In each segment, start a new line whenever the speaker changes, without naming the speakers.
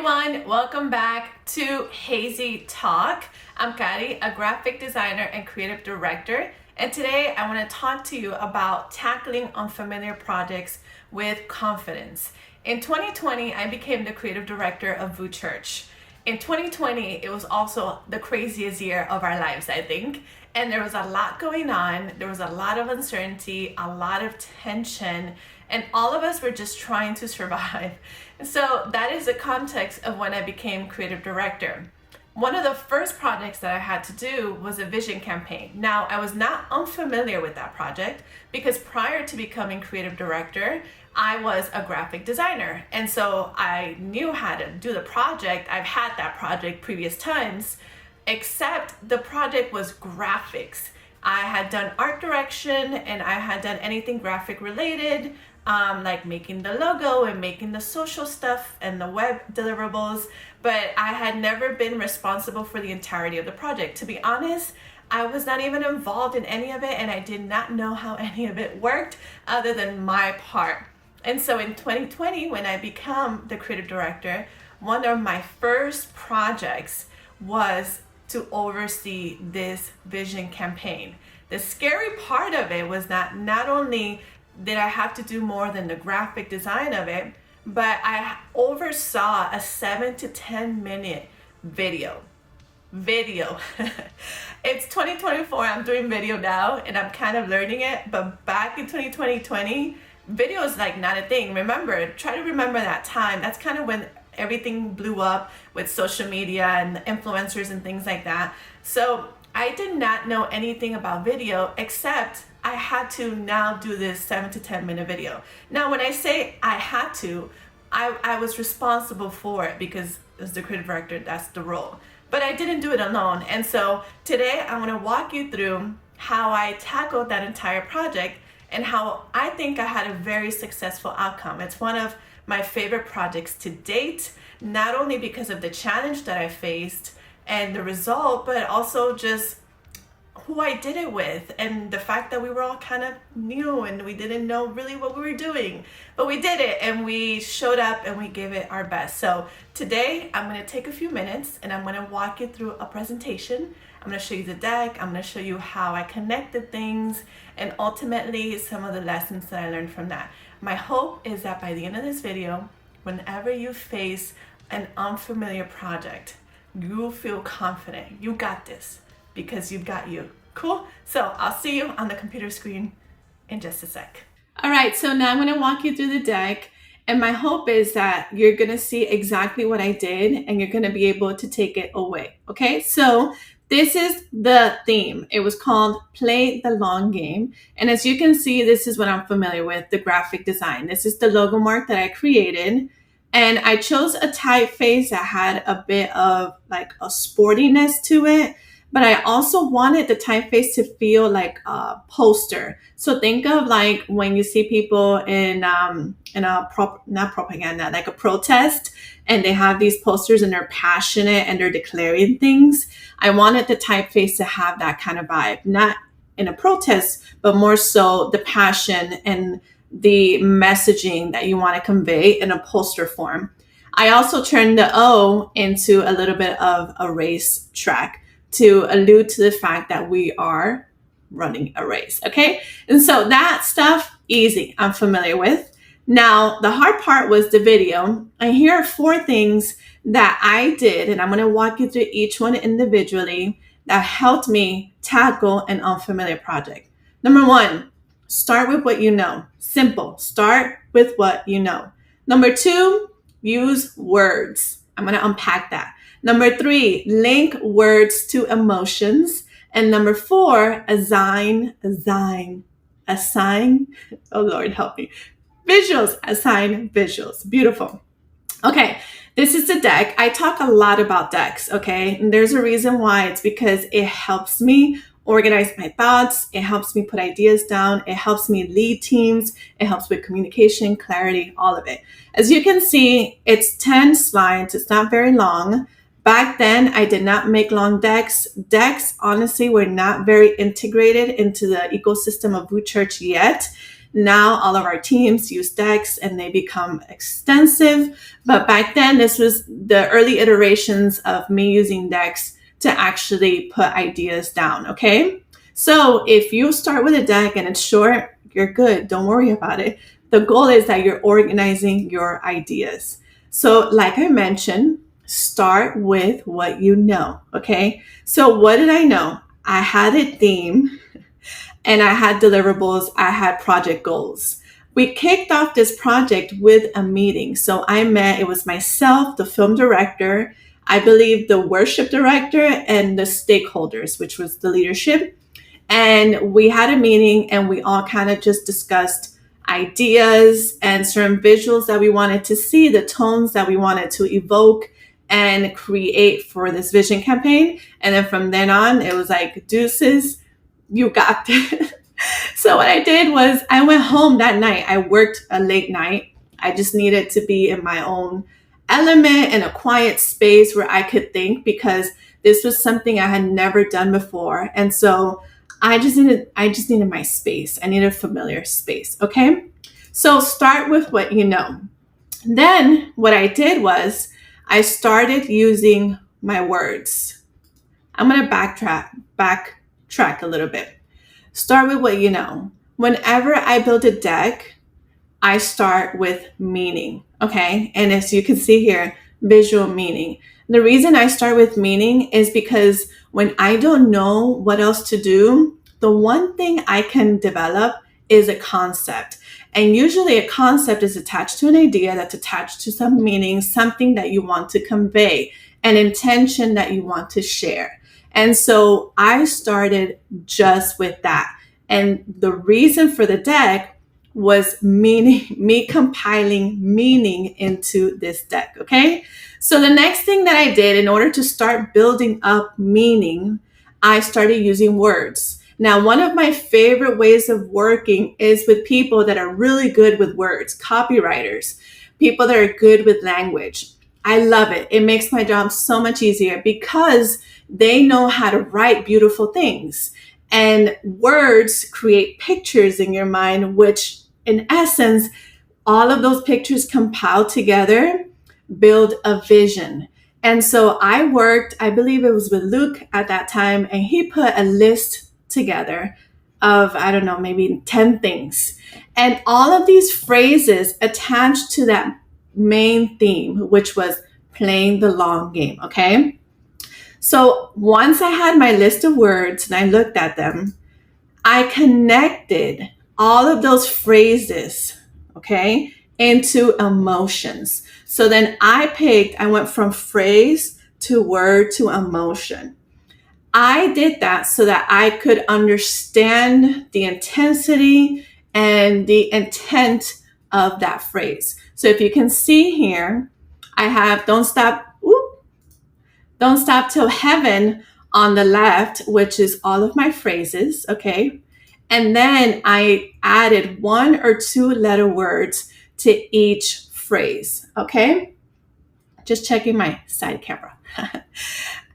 everyone, welcome back to Hazy Talk. I'm Kari, a graphic designer and creative director, and today I want to talk to you about tackling unfamiliar projects with confidence. In 2020, I became the creative director of VOUS Church. In 2020, it was also the craziest year of our lives, I think, and there was a lot going on. There was a lot of uncertainty, a lot of tension, and all of us were just trying to survive. So that is the context of when I became creative director. One of the first projects that I had to do was a vision campaign. Now, I was not unfamiliar with that project because prior to becoming creative director, I was a graphic designer. And so I knew how to do the project. I've had that project previous times, except the project was graphics. I had done art direction and I had done anything graphic related, like making the logo and making the social stuff and the web deliverables, but I had never been responsible for the entirety of the project. To be honest, I was not even involved in any of it, and I did not know how any of it worked other than my part. And so in 2020, when I became the creative director, one of my first projects was to oversee this vision campaign. The scary part of it was that not only did I have to do more than the graphic design of it, but I oversaw a 7 to 10 minute video. It's 2024, I'm doing video now and I'm kind of learning it, but back in 2020, video is like not a thing. Try to remember that time. That's kind of when everything blew up with social media and influencers and things like that. So I did not know anything about video, except I had to now do this 7 to 10 minute video. Now, when I say I had to, I was responsible for it because as the creative director, that's the role. But I didn't do it alone. And so today I want to walk you through how I tackled that entire project and how I think I had a very successful outcome. It's one of my favorite projects to date, not only because of the challenge that I faced and the result, but also just who I did it with and the fact that we were all kind of new and we didn't know really what we were doing, but we did it and we showed up and we gave it our best. So today I'm going to take a few minutes and I'm going to walk you through a presentation. I'm going to show you the deck. I'm going to show you how I connected things and ultimately some of the lessons that I learned from that. My hope is that by the end of this video, whenever you face an unfamiliar project, you feel confident. You got this because you've got you. Cool? So I'll see you on the computer screen in just a sec. All right, so now I'm going to walk you through the deck. And my hope is that you're going to see exactly what I did and you're going to be able to take it away. Okay, so this is the theme. It was called Play the Long Game. And as you can see, this is what I'm familiar with, the graphic design. This is the logo mark that I created. And I chose a typeface that had a bit of like a sportiness to it. But I also wanted the typeface to feel like a poster. So think of like when you see people in not propaganda, like a protest, and they have these posters and they're passionate and they're declaring things. I wanted the typeface to have that kind of vibe, not in a protest, but more so the passion and the messaging that you want to convey in a poster form. I also turned the O into a little bit of a race track to allude to the fact that we are running a race, okay? And so that stuff, easy, I'm familiar with. Now, the hard part was the video. And here are 4 things that I did, and I'm gonna walk you through each one individually that helped me tackle an unfamiliar project. Number 1, start with what you know. Simple, start with what you know. Number 2, use words. I'm gonna unpack that. Number 3, link words to emotions. And number 4, assign. Oh Lord, help me. Visuals, assign visuals. Beautiful. Okay, this is the deck. I talk a lot about decks, okay? And there's a reason why. It's because it helps me organize my thoughts. It helps me put ideas down. It helps me lead teams. It helps with communication, clarity, all of it. As you can see, it's 10 slides. It's not very long. Back then, I did not make long decks. Decks, honestly, were not very integrated into the ecosystem of VOUS Church yet. Now all of our teams use decks and they become extensive. But back then, this was the early iterations of me using decks to actually put ideas down, okay? So if you start with a deck and it's short, you're good. Don't worry about it. The goal is that you're organizing your ideas. So like I mentioned, start with what you know, okay? So what did I know? I had a theme and I had deliverables, I had project goals. We kicked off this project with a meeting. So it was myself, the film director, I believe the worship director, and the stakeholders, which was the leadership. And we had a meeting and we all kind of just discussed ideas and certain visuals that we wanted to see, the tones that we wanted to evoke and create for this vision campaign. And then from then on, it was like, deuces, you got this. So what I did was I went home that night. I worked a late night. I just needed to be in my own element in a quiet space where I could think, because this was something I had never done before. And so I just needed my space. I needed a familiar space. Okay. So start with what you know. Then what I did was I started using my words. I'm going to backtrack a little bit. Start with what you know. Whenever I build a deck, I start with meaning, okay? And as you can see here, visual meaning. The reason I start with meaning is because when I don't know what else to do, the one thing I can develop is a concept. And usually a concept is attached to an idea that's attached to some meaning, something that you want to convey, an intention that you want to share. And so I started just with that. And the reason for the deck was me compiling meaning into this deck, okay? So the next thing that I did in order to start building up meaning, I started using words. Now, one of my favorite ways of working is with people that are really good with words, copywriters, people that are good with language. I love it. It makes my job so much easier because they know how to write beautiful things. And words create pictures in your mind, which in essence, all of those pictures compiled together build a vision. And so I believe it was with Luke at that time, and he put a list together of, I don't know, maybe 10 things. And all of these phrases attached to that main theme, which was playing the long game, okay? So once I had my list of words and I looked at them, I connected all of those phrases, okay, into emotions. So then I went from phrase to word to emotion. I did that so that I could understand the intensity and the intent of that phrase. So if you can see here, I have don't stop till heaven on the left, which is all of my phrases, okay? And then I added 1 or 2 letter words to each phrase, okay? Just checking my side camera.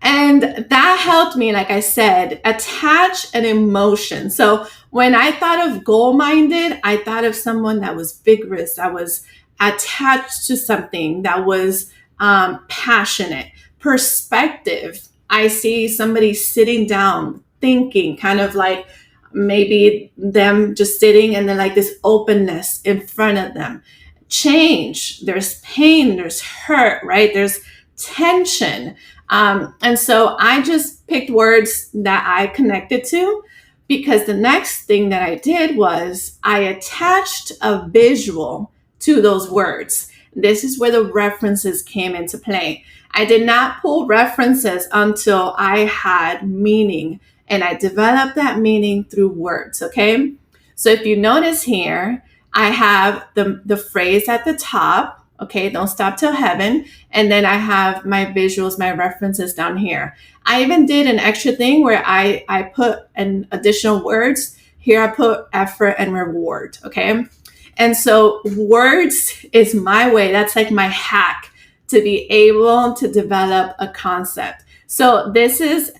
And that helped me, like I said, attach an emotion. So when I thought of goal-minded, I thought of someone that was vigorous, that was attached to something, that was passionate. Perspective, I see somebody sitting down, thinking, kind of like maybe them just sitting and then like this openness in front of them. Change, there's pain, there's hurt, right? There's tension. And so I just picked words that I connected to, because the next thing that I did was I attached a visual to those words. This is where the references came into play. I did not pull references until I had meaning, and I developed that meaning through words, okay? So if you notice here, I have the phrase at the top, okay, don't stop till heaven, and then I have my visuals, my references down here. I even did an extra thing where I put an additional words. Here I put effort and reward, okay? And so words is my way, that's like my hack to be able to develop a concept. So this is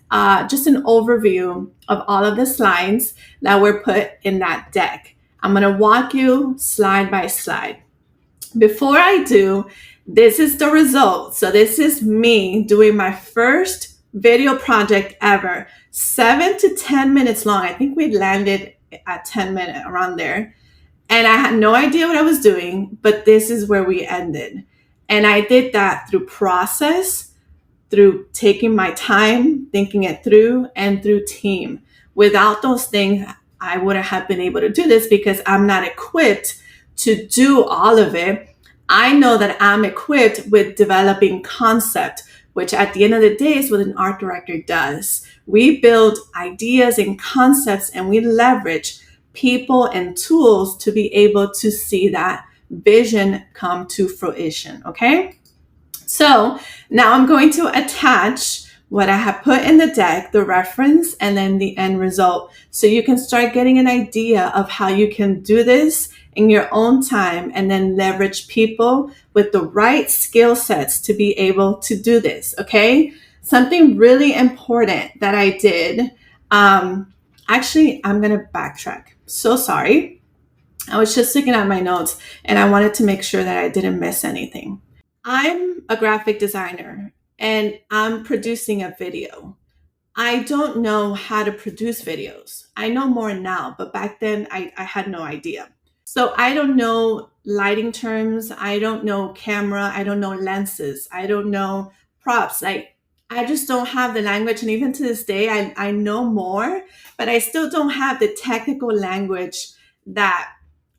just an overview of all of the slides that were put in that deck. I'm going to walk you slide by slide. Before I do, this is the result. So this is me doing my first video project ever, 7 to 10 minutes long. I think we landed at 10 minutes around there. And I had no idea what I was doing, but this is where we ended. And I did that through process, through taking my time, thinking it through, and through team. Without those things, I wouldn't have been able to do this because I'm not equipped to do all of it. I know that I'm equipped with developing concept, which at the end of the day is what an art director does. We build ideas and concepts, and we leverage people and tools to be able to see that vision come to fruition. Okay. So now I'm going to attach what I have put in the deck, the reference, and then the end result. So you can start getting an idea of how you can do this in your own time and then leverage people with the right skill sets to be able to do this. Okay. Something really important that I did. Actually, I'm going to backtrack. So sorry. I was just looking at my notes and I wanted to make sure that I didn't miss anything. I'm a graphic designer and I'm producing a video. I don't know how to produce videos. I know more now, but back then I had no idea. So I don't know lighting terms. I don't know camera. I don't know lenses. I don't know props. Like, I just don't have the language. And even to this day, I know more, but I still don't have the technical language that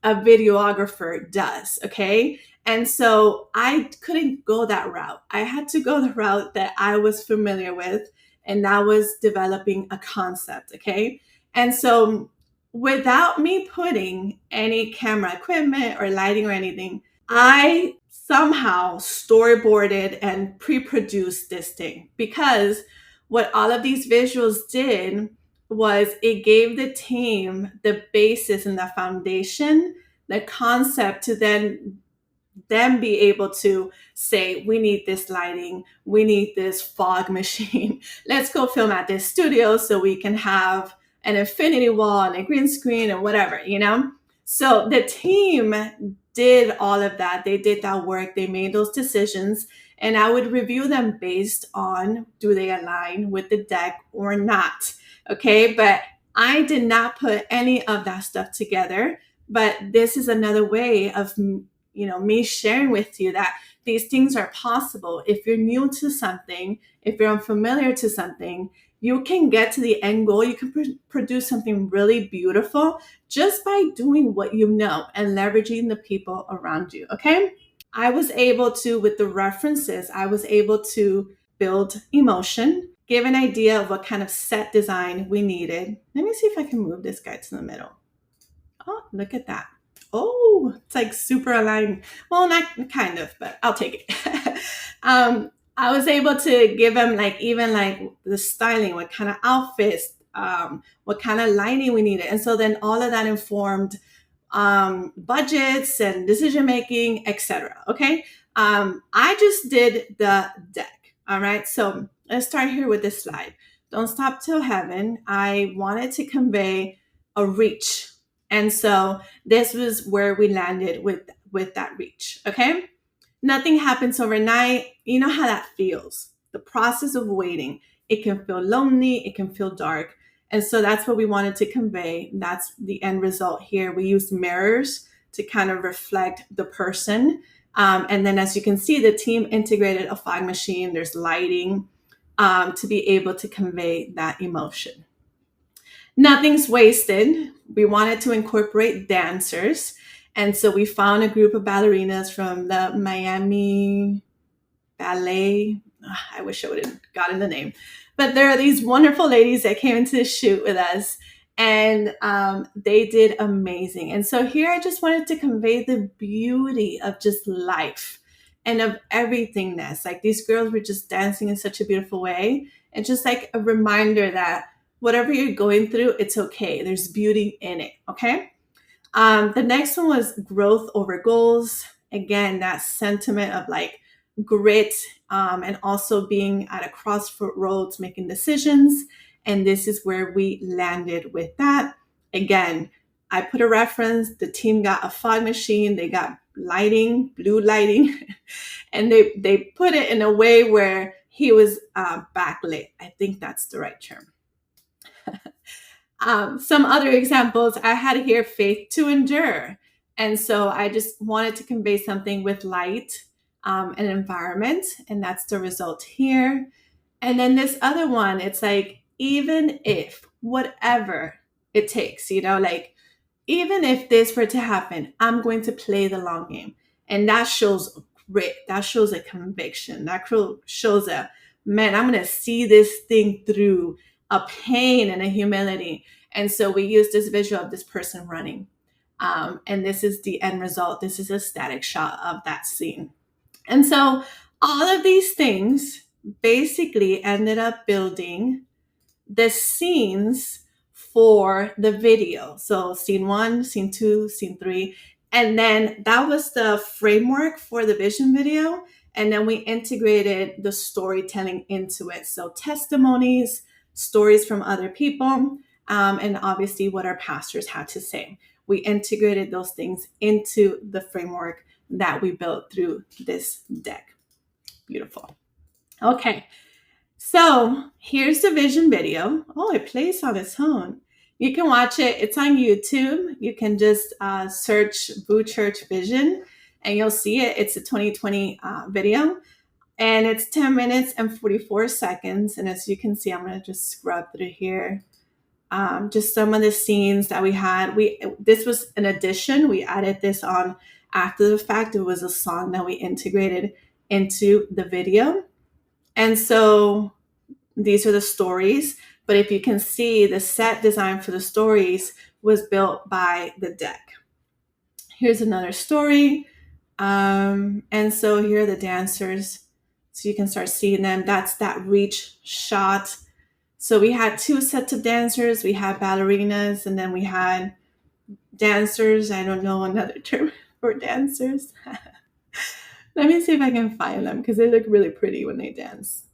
a videographer does. Okay. And so I couldn't go that route. I had to go the route that I was familiar with, and that was developing a concept. Okay. And so without me putting any camera equipment or lighting or anything, I somehow storyboarded and pre-produced this thing, because what all of these visuals did was it gave the team the basis and the foundation, the concept to then be able to say, we need this lighting, we need this fog machine. Let's go film at this studio so we can have an infinity wall and a green screen and whatever, you know? So the team did all of that. They did that work. They made those decisions, and I would review them based on, do they align with the deck or not? Okay. But I did not put any of that stuff together. But this is another way of, me sharing with you that these things are possible. If you're new to something, if you're unfamiliar to something, you can get to the end goal. You can produce something really beautiful just by doing what you know and leveraging the people around you. Okay. I was able to, with the references, I was able to build emotion, give an idea of what kind of set design we needed. Let me see if I can move this guy to the middle. Oh, look at that. Oh, it's like super aligned. Well, not kind of, but I'll take it. I was able to give him even the styling, what kind of outfits, what kind of lighting we needed. And so then all of that informed budgets and decision making, etc. Okay. I just did the deck. All right. So let's start here with this slide. Don't stop till heaven. I wanted to convey a reach. And so this was where we landed with that reach. Okay. Nothing happens overnight. You know how that feels. The process of waiting. It can feel lonely. It can feel dark. And so that's what we wanted to convey. That's the end result here. We used mirrors to kind of reflect the person. And then as you can see, the team integrated a fog machine. There's lighting to be able to convey that emotion. Nothing's wasted. We wanted to incorporate dancers. And so we found a group of ballerinas from the Miami Ballet. I wish I would have gotten the name. But there are these wonderful ladies that came into the shoot with us, and they did amazing. And so here I just wanted to convey the beauty of just life and of everythingness. Like, these girls were just dancing in such a beautiful way. And just like a reminder that whatever you're going through, it's okay. There's beauty in it. Okay. The next one was growth over goals. Again, that sentiment of grit, and also being at a crossroads, making decisions. And this is where we landed with that. Again, I put a reference. The team got a fog machine. They got lighting, blue lighting, and they put it in a way where he was backlit. I think that's the right term. Some other examples I had here: faith to endure. And so I just wanted to convey something with light and environment, and that's the result here. And then this other one, it's like, even if, whatever it takes, like, even if this were to happen, I'm going to play the long game. And that shows grit. That shows a conviction. That shows man, I'm going to see this thing through, a pain and a humility. And so we use this visual of this person running. And this is the end result. This is a static shot of that scene. And so all of these things basically ended up building the scenes for the video. So scene 1, scene 2, scene 3. And then that was the framework for the vision video. And then we integrated the storytelling into it. So testimonies, stories from other people, and obviously what our pastors had to say. We integrated those things into the framework that we built through this deck. Beautiful. Okay. So here's the vision video. Oh, it plays on its own. You can watch it. It's on YouTube. You can just search VOUS Church Vision and you'll see it. It's a 2020 video and it's 10 minutes and 44 seconds. And as you can see, I'm going to just scrub through here. Just some of the scenes that we had. This was an addition. We added this on after the fact. It was a song that we integrated into the video. And so these are the stories, but if you can see, the set design for the stories was built by the deck. Here's another story. And so here are the dancers. So you can start seeing them. That's that reach shot. So we had 2 sets of dancers. We had ballerinas, and then we had dancers. I don't know another term for dancers. Let me see if I can find them because they look really pretty when they dance.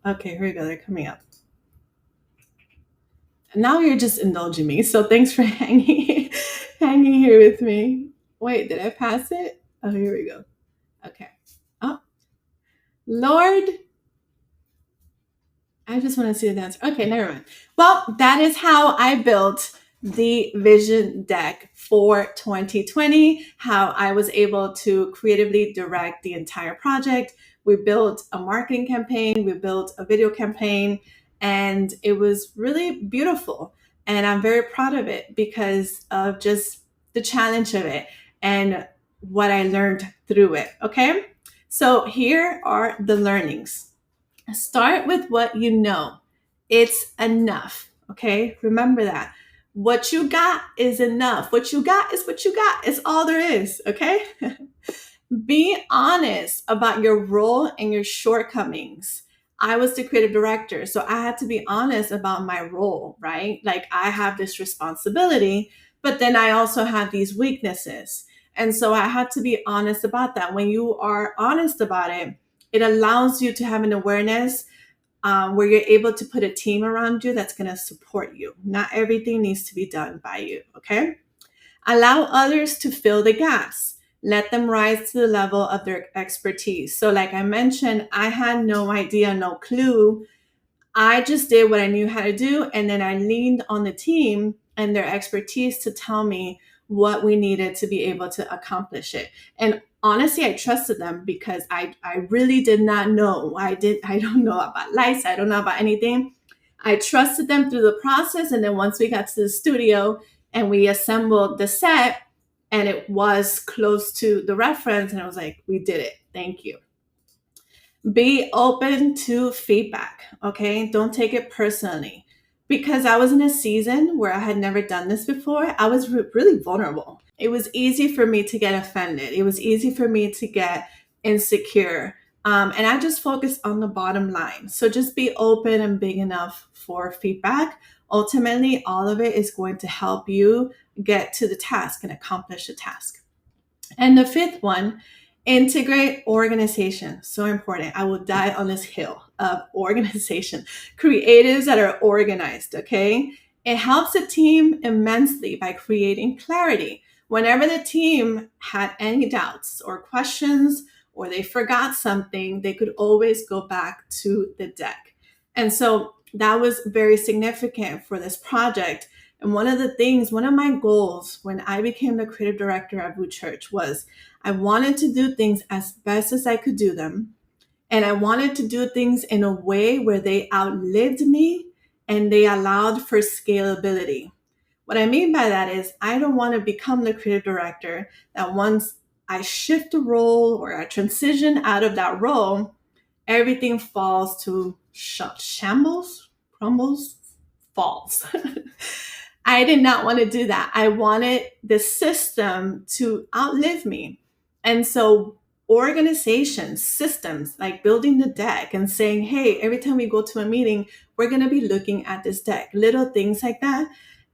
Okay, here we go. They're coming up. Now you're just indulging me. So thanks for hanging here with me. Wait, did I pass it? Oh, here we go. Okay. Oh, Lord. I just want to see the dancer. Okay, never mind. Well, that is how I built the vision deck for 2020, how I was able to creatively direct the entire project. We built a marketing campaign, we built a video campaign, and it was really beautiful. And I'm very proud of it because of just the challenge of it and what I learned through it. Okay, so here are the learnings. Start with what you know. It's enough. Okay, remember that. What you got is enough. What you got is what you got. It's all there is. Okay. Be honest about your role and your shortcomings. I was the creative director, so I had to be honest about my role, right? Like I have this responsibility, but then I also have these weaknesses. And so I had to be honest about that. When you are honest about it, it allows you to have an awareness where you're able to put a team around you that's going to support you. Not everything needs to be done by you, okay? Allow others to fill the gaps. Let them rise to the level of their expertise. So like I mentioned, I had no idea, no clue. I just did what I knew how to do. And then I leaned on the team and their expertise to tell me what we needed to be able to accomplish it. And honestly, I trusted them because I really did not know. I don't know about lights. I don't know about anything. I trusted them through the process. And then once we got to the studio and we assembled the set and it was close to the reference, and I was like, we did it. Thank you. Be open to feedback, okay? Don't take it personally. Because I was in a season where I had never done this before, I was really vulnerable. It was easy for me to get offended. It was easy for me to get insecure. And I just focused on the bottom line. So just be open and big enough for feedback. Ultimately, all of it is going to help you get to the task and accomplish the task. And the 5th one, integrate organization. So important. I will die on this hill of organization. Creatives that are organized, okay? It helps the team immensely by creating clarity. Whenever the team had any doubts or questions or they forgot something, they could always go back to the deck. And so that was very significant for this project. And one of my goals when I became the creative director at VOUS Church was I wanted to do things as best as I could do them. And I wanted to do things in a way where they outlived me and they allowed for scalability. What I mean by that is, I don't want to become the creative director that once I shift a role or I transition out of that role, everything falls to shambles, crumbles, falls. I did not want to do that. I wanted the system to outlive me. And so organizations, systems like building the deck and saying, hey, every time we go to a meeting, we're going to be looking at this deck, little things like that.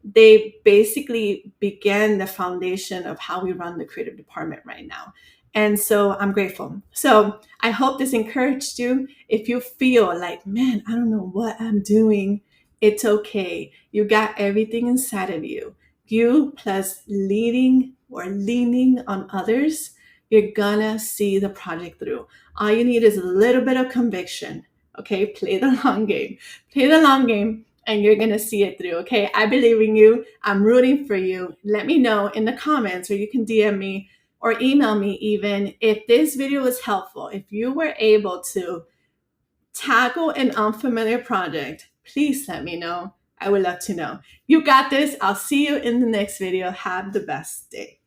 They basically began the foundation of how we run the creative department right now. And so I'm grateful. So I hope this encouraged you. If you feel like, man, I don't know what I'm doing, it's okay. You got everything inside of you. You plus leading or leaning on others, you're gonna see the project through. All you need is a little bit of conviction. Okay, play the long game. Play the long game and you're gonna see it through. Okay, I believe in you. I'm rooting for you. Let me know in the comments, or you can DM me or email me even if this video was helpful. If you were able to tackle an unfamiliar project, please let me know. I would love to know. You got this. I'll see you in the next video. Have the best day.